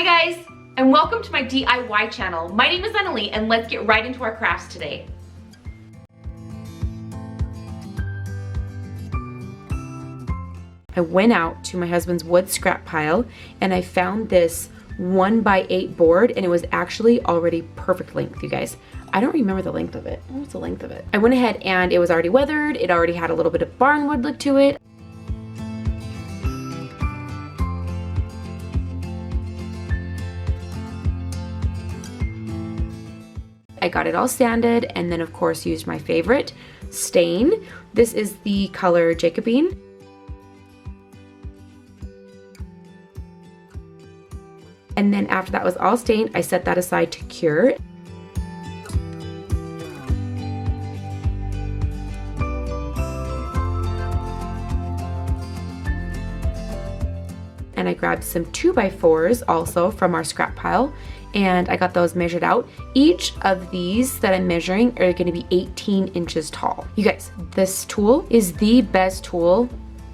Hi guys, and welcome to my DIY channel. My name is Annalie, and let's get right into our crafts today. I went out to my husband's wood scrap pile and I found this 1x8 board, and it was actually already perfect length, you guys. I don't remember the length of it. What was the length of it? I went ahead and it was already weathered. It already had a little bit of barnwood look to it. I got it all sanded and then of course used my favorite stain. This is the color Jacobine. And then after that was all stained, I set that aside to cure. And I grabbed some 2x4s also from our scrap pile, and I got those measured out. Each of these that I'm measuring are going to be 18 inches tall. You guys, this tool is the best tool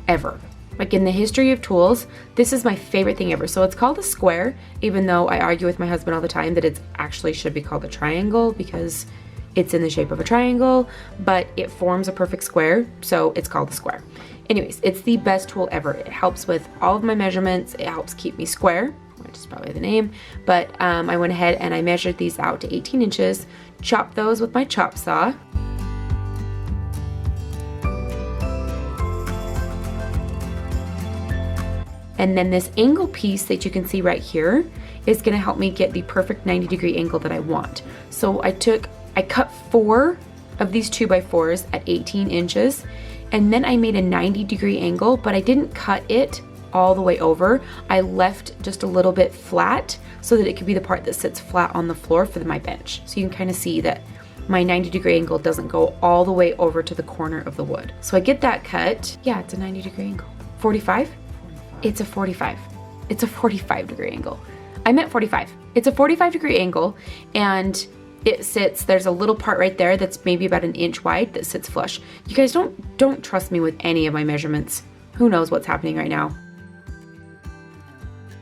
ever. Like in the history of tools, this is my favorite thing ever. So it's called a square, even though I argue with my husband all the time that it actually should be called a triangle because it's in the shape of a triangle, but it forms a perfect square, so it's called a square. Anyways, it's the best tool ever. It helps with all of my measurements. It helps keep me square, which is probably the name, but I went ahead and I measured these out to 18 inches, chopped those with my chop saw. And then this angle piece that you can see right here is gonna help me get the perfect 90-degree angle that I want. So I cut 4 of these 2x4s at 18 inches, and then I made a 90-degree angle, but I didn't cut it all the way over. I left just a little bit flat so that it could be the part that sits flat on the floor for my bench. So you can kind of see that my 90-degree angle doesn't go all the way over to the corner of the wood. So I get that cut. Yeah, it's a 90-degree angle. 45? It's a 45. It's a 45-degree angle. I meant 45. It's a 45-degree angle, and it sits, there's a little part right there that's maybe about 1 inch wide that sits flush. You guys don't trust me with any of my measurements. Who knows what's happening right now?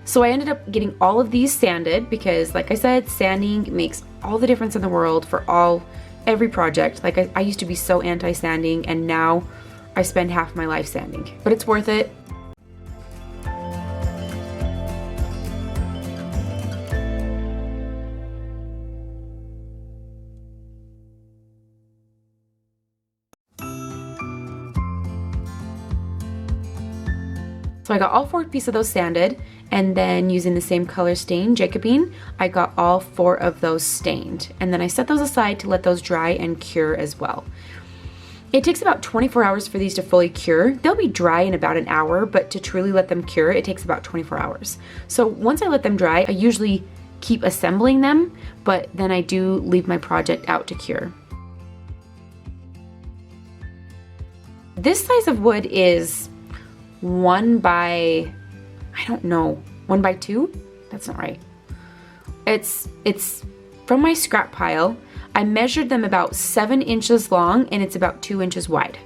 So I ended up getting all of these sanded because, like I said, sanding makes all the difference in the world for every project. Like I used to be so anti-sanding, and now I spend half my life sanding, but it's worth it. So I got all 4 pieces of those sanded, and then using the same color stain, Jacobine, I got all 4 of those stained. And then I set those aside to let those dry and cure as well. It takes about 24 hours for these to fully cure. They'll be dry in about an hour, but to truly let them cure, it takes about 24 hours. So once I let them dry, I usually keep assembling them, but then I do leave my project out to cure. This size of wood is 1 by, I don't know, 1 by 2? That's not right. It's from my scrap pile. I measured them about 7 inches long, and it's about 2 inches wide.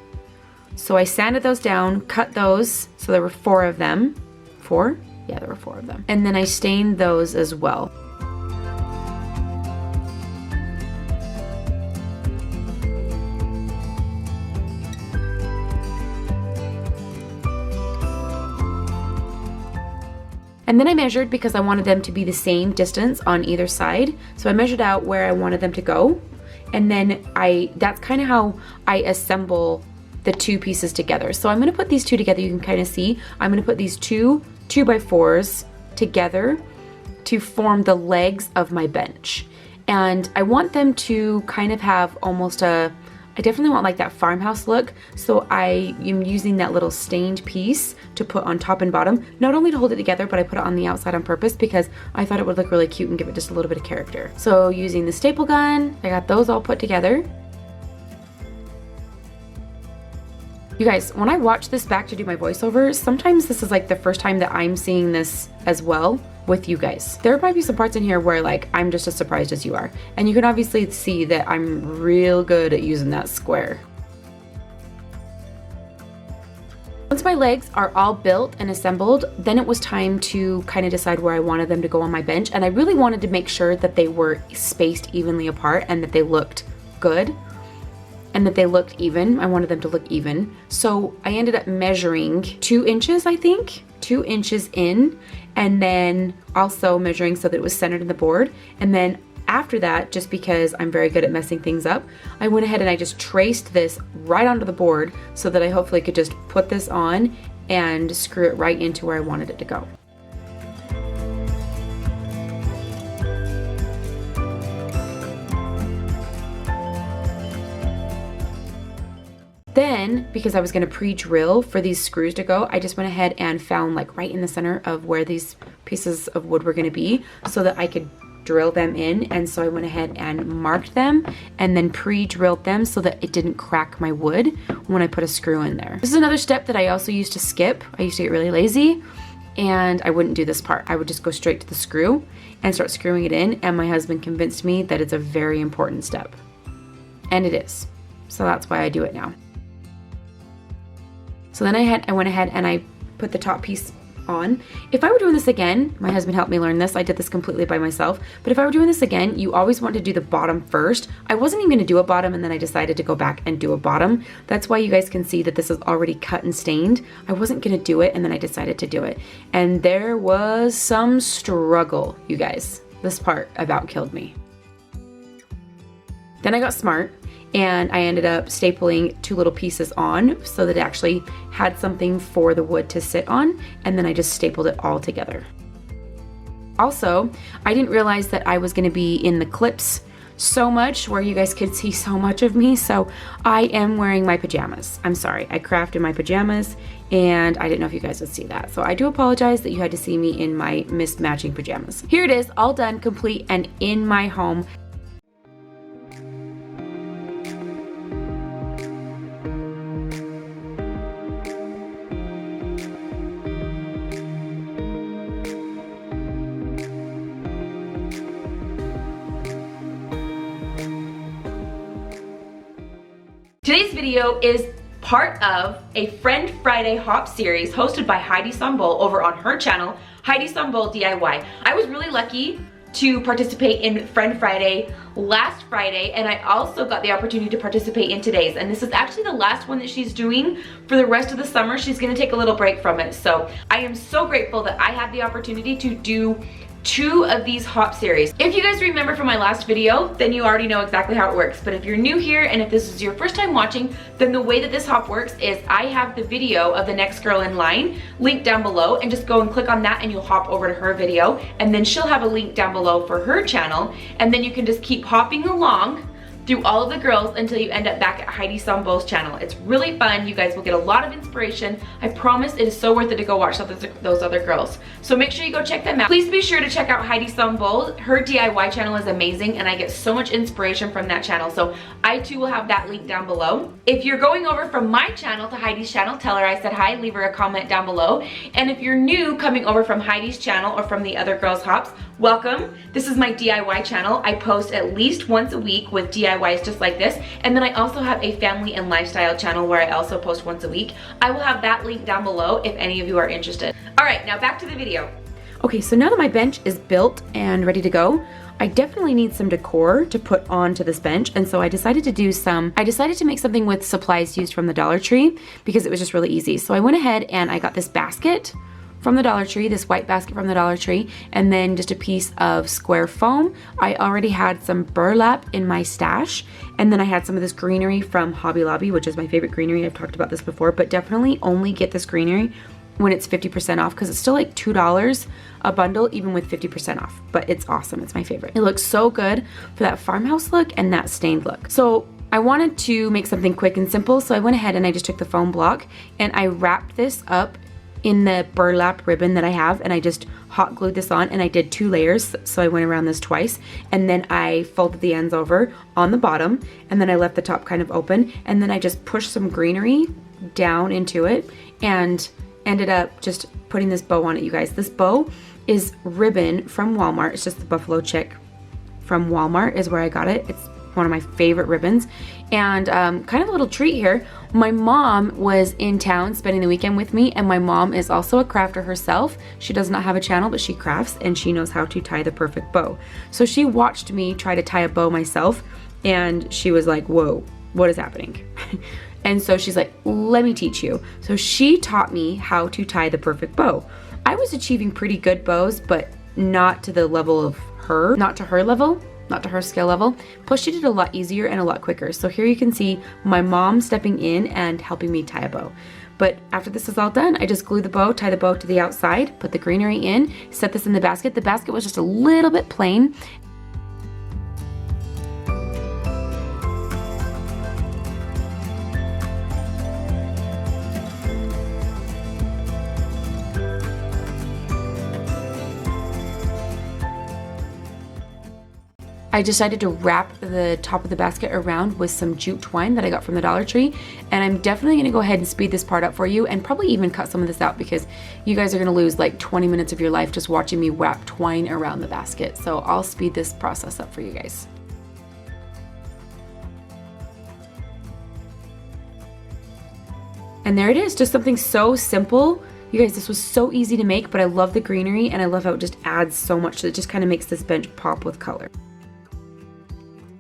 So I sanded those down, cut those, so there were 4 of them. 4? Yeah, there were 4 of them. And then I stained those as well. And then I measured because I wanted them to be the same distance on either side. So I measured out where I wanted them to go. And then that's kind of how I assemble the 2 pieces together. So I'm gonna put these 2 together. You can kind of see, I'm gonna put these 2 2x4s together to form the legs of my bench. And I want them to kind of have almost I definitely want like that farmhouse look, so I am using that little stained piece to put on top and bottom, not only to hold it together, but I put it on the outside on purpose because I thought it would look really cute and give it just a little bit of character. So using the staple gun, I got those all put together. You guys, when I watch this back to do my voiceover, sometimes this is like the first time that I'm seeing this as well with you guys. There might be some parts in here where like I'm just as surprised as you are. And you can obviously see that I'm real good at using that square. Once my legs are all built and assembled, then it was time to kind of decide where I wanted them to go on my bench. And I really wanted to make sure that they were spaced evenly apart and that they looked good and that they looked even. I wanted them to look even. So I ended up measuring 2 inches, I think, 2 inches in, and then also measuring so that it was centered in the board. And then after that, just because I'm very good at messing things up, I went ahead and I just traced this right onto the board so that I hopefully could just put this on and screw it right into where I wanted it to go. Then, because I was gonna pre-drill for these screws to go, I just went ahead and found like right in the center of where these pieces of wood were gonna be so that I could drill them in. And so I went ahead and marked them and then pre-drilled them so that it didn't crack my wood when I put a screw in there. This is another step that I also used to skip. I used to get really lazy and I wouldn't do this part. I would just go straight to the screw and start screwing it in, and my husband convinced me that it's a very important step. And it is. So that's why I do it now. So then I went ahead and I put the top piece on. If I were doing this again, my husband helped me learn this. I did this completely by myself. But if I were doing this again, you always want to do the bottom first. I wasn't even going to do a bottom, and then I decided to go back and do a bottom. That's why you guys can see that this is already cut and stained. I wasn't going to do it, and then I decided to do it. And there was some struggle, you guys. This part about killed me. Then I got smart, and I ended up stapling 2 little pieces on so that it actually had something for the wood to sit on, and then I just stapled it all together. Also, I didn't realize that I was going to be in the clips so much where you guys could see so much of me, so I am wearing my pajamas. I'm sorry, I crafted my pajamas and I didn't know if you guys would see that. So I do apologize that you had to see me in my mismatching pajamas. Here it is, all done, complete, and in my home. Today's video is part of a Friend Friday Hop series hosted by Heidi Sambol over on her channel, Heidi Sambol DIY. I was really lucky to participate in Friend Friday last Friday, and I also got the opportunity to participate in today's, and this is actually the last one that she's doing for the rest of the summer. She's gonna take a little break from it, so I am so grateful that I had the opportunity to do 2 of these hop series. If you guys remember from my last video, then you already know exactly how it works. But if you're new here and if this is your first time watching, then the way that this hop works is I have the video of the next girl in line linked down below, and just go and click on that and you'll hop over to her video, and then she'll have a link down below for her channel, and then you can just keep hopping along through all of the girls until you end up back at Heidi Sambol's channel. It's really fun. You guys will get a lot of inspiration. I promise it is so worth it to go watch those other girls. So make sure you go check them out. Please be sure to check out Heidi Sambol. Her DIY channel is amazing, and I get so much inspiration from that channel. So I too will have that link down below. If you're going over from my channel to Heidi's channel, tell her I said hi, leave her a comment down below. And if you're new coming over from Heidi's channel or from the other girls' hops, welcome. This is my DIY channel. I post at least once a week with DIYs just like this, and then I also have a family and lifestyle channel where I also post once a week. I will have that link down below if any of you are interested. All right, now back to the video. Okay, so now that my bench is built and ready to go, I definitely need some decor to put onto this bench, and so I decided to make something with supplies used from the Dollar Tree because it was just really easy. So I went ahead and I got this basket from the Dollar Tree, this white basket from the Dollar Tree, and then just a piece of square foam. I already had some burlap in my stash, and then I had some of this greenery from Hobby Lobby, which is my favorite greenery. I've talked about this before, but definitely only get this greenery when it's 50% off, because it's still like $2 a bundle even with 50% off, but it's awesome. It's my favorite. It looks so good for that farmhouse look and that stained look. So I wanted to make something quick and simple, so I went ahead and I just took the foam block and I wrapped this up in the burlap ribbon that I have, and I just hot glued this on, and I did 2 layers, so I went around this twice, and then I folded the ends over on the bottom, and then I left the top kind of open, and then I just pushed some greenery down into it and ended up just putting this bow on it, you guys. This bow is ribbon from Walmart. It's just the buffalo chick from Walmart is where I got it. It's one of my favorite ribbons. And kind of a little treat here, my mom was in town spending the weekend with me, and my mom is also a crafter herself. She does not have a channel, but she crafts and she knows how to tie the perfect bow. So she watched me try to tie a bow myself, and she was like, whoa, what is happening? And so she's like, let me teach you. So she taught me how to tie the perfect bow. I was achieving pretty good bows, but not to the level of her, not to her level, not to her skill level. Plus she did it a lot easier and a lot quicker. So here you can see my mom stepping in and helping me tie a bow. But after this is all done, I just glue the bow, tie the bow to the outside, put the greenery in, set this in the basket. The basket was just a little bit plain. I decided to wrap the top of the basket around with some jute twine that I got from the Dollar Tree, and I'm definitely going to go ahead and speed this part up for you and probably even cut some of this out because you guys are going to lose like 20 minutes of your life just watching me wrap twine around the basket. So I'll speed this process up for you guys. And there it is, just something so simple. You guys, this was so easy to make, but I love the greenery and I love how it just adds so much. It just kind of makes this bench pop with color.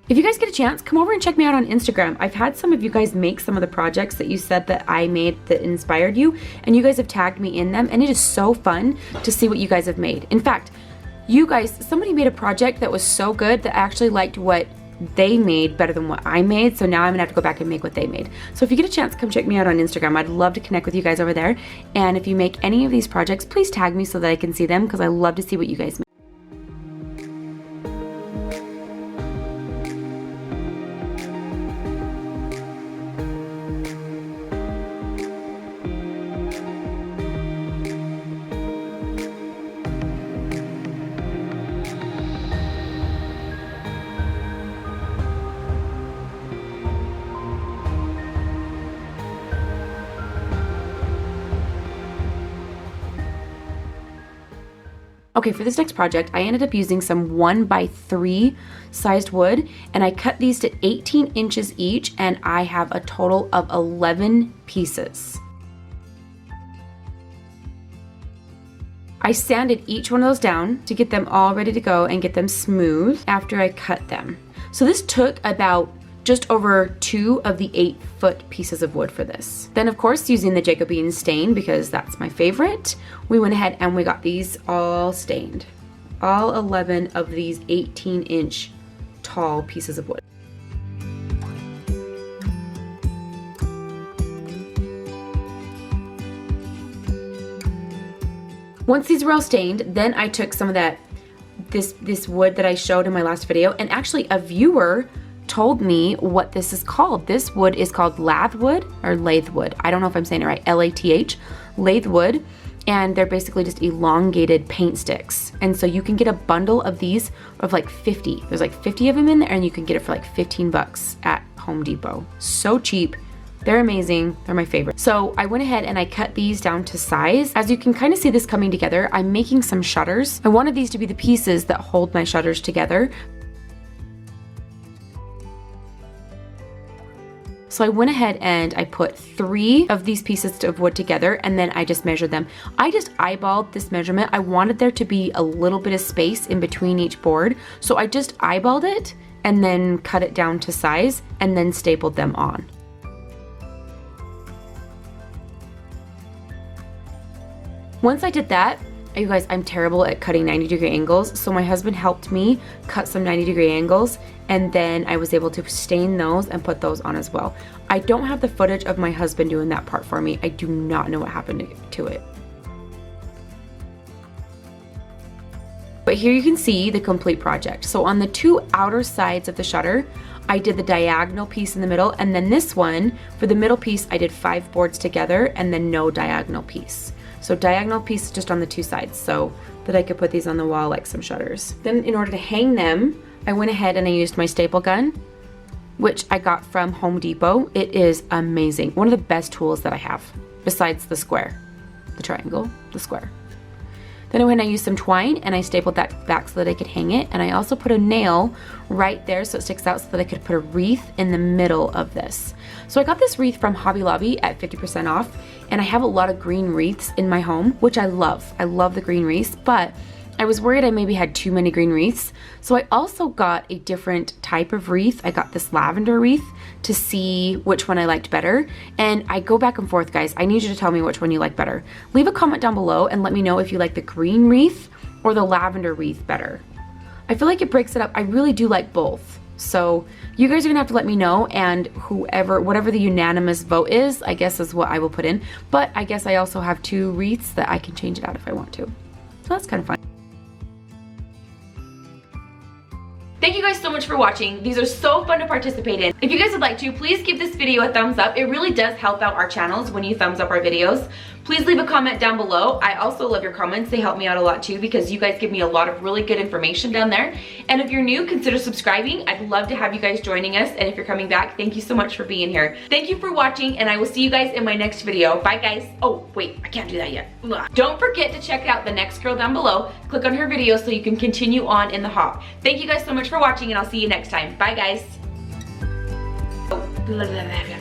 If you guys get a chance, come over and check me out on Instagram. I've had some of you guys make some of the projects that you said that I made that inspired you, and you guys have tagged me in them, and it is so fun to see what you guys have made. In fact, you guys, somebody made a project that was so good that I actually liked what they made better than what I made, so now I'm gonna have to go back and make what they made. So if you get a chance, come check me out on Instagram. I'd love to connect with you guys over there, and if you make any of these projects, please tag me so that I can see them because I love to see what you guys make. Okay, for this next project, I ended up using some 1x3 sized wood, and I cut these to 18 inches each, and I have a total of 11 pieces. I sanded each one of those down to get them all ready to go and get them smooth after I cut them. So this took about just over 2 of the 8-foot pieces of wood for this. Then of course, using the Jacobean stain because that's my favorite, we went ahead and we got these all stained. All 11 of these 18-inch tall pieces of wood. Once these were all stained, then I took some of this wood that I showed in my last video, and actually a viewer told me what this is called. This wood is called lathe wood or lathe wood. I don't know if I'm saying it right. L-A-T-H, lathe wood. And they're basically just elongated paint sticks. And so you can get a bundle of these of like 50. There's like 50 of them in there, and you can get it for like 15 bucks at Home Depot. So cheap. They're amazing. They're my favorite. So I went ahead and I cut these down to size. As you can kind of see this coming together, I'm making some shutters. I wanted these to be the pieces that hold my shutters together. So I went ahead and I put 3 of these pieces of wood together, and then I just measured them. I just eyeballed this measurement. I wanted there to be a little bit of space in between each board. So I just eyeballed it and then cut it down to size and then stapled them on. Once I did that, you guys, I'm terrible at cutting 90-degree angles, so my husband helped me cut some 90-degree angles, and then I was able to stain those and put those on as well. I don't have the footage of my husband doing that part for me. I do not know what happened to it. But here you can see the complete project. So on the 2 outer sides of the shutter, I did the diagonal piece in the middle, and then this one, for the middle piece, I did 5 boards together and then no diagonal piece. So diagonal piece just on the 2 sides so that I could put these on the wall like some shutters. Then in order to hang them, I went ahead and I used my staple gun, which I got from Home Depot. It is amazing. One of the best tools that I have, besides the square, the triangle, the square. Then I went and I used some twine and I stapled that back so that I could hang it. And I also put a nail right there so it sticks out so that I could put a wreath in the middle of this. So I got this wreath from Hobby Lobby at 50% off, and I have a lot of green wreaths in my home, which I love. I love the green wreaths, but I was worried I maybe had too many green wreaths. So I also got a different type of wreath. I got this lavender wreath to see which one I liked better. And I go back and forth, guys. I need you to tell me which one you like better. Leave a comment down below and let me know if you like the green wreath or the lavender wreath better. I feel like it breaks it up. I really do like both. So you guys are gonna have to let me know, and whatever the unanimous vote is, I guess is what I will put in. But I guess I also have 2 wreaths that I can change it out if I want to. So that's kind of fun. Thank you guys so much for watching. These are so fun to participate in. If you guys would like to, please give this video a thumbs up. It really does help out our channels when you thumbs up our videos. Please leave a comment down below. I also love your comments. They help me out a lot too because you guys give me a lot of really good information down there. And if you're new, consider subscribing. I'd love to have you guys joining us. And if you're coming back, thank you so much for being here. Thank you for watching, and I will see you guys in my next video. Bye guys. Oh, wait, I can't do that yet. Ugh. Don't forget to check out the next girl down below. Click on her video so you can continue on in the hop. Thank you guys so much for watching, and I'll see you next time. Bye guys. Oh.